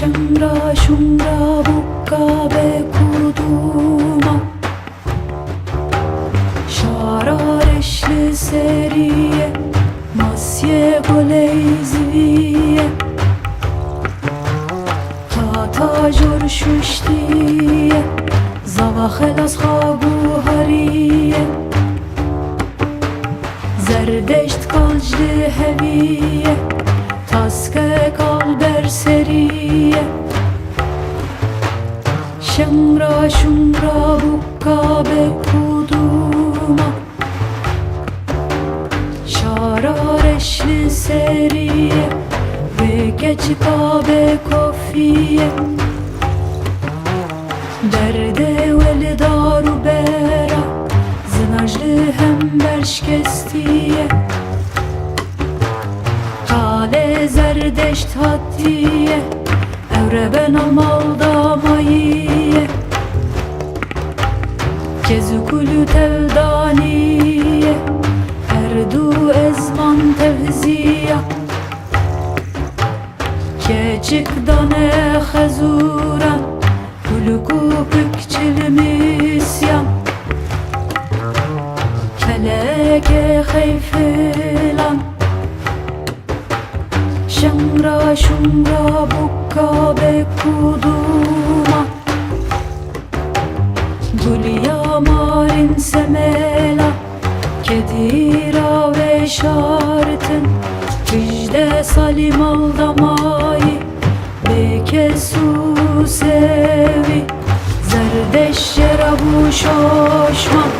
Şımra şumra bukka be kuduma Şarareşli seriye Masye goleyziye Kata jorşuştiye Zava xelas xabu hariye Zerdeşt kalcli heviye Taske kalber seriye Şemra şumra bukka be kuduma Şarareşli seriye Ve geç kabe kofiye Derde vel daru bera Zinajlı hem berşkestiye Kale zerdeşt hatiye Evre ben amalda mayiye Kezi kulü tevdaniye Erdu ezman tevziya Keçik dane xezuran Kulku pükçil misyan Feleke xeyfilan Şemra şumra bukka be kuduma Gulya marin semela Kedira ve şartın Vicde salim aldamayı Bekesu sevi Zerdeş şerabu şoşma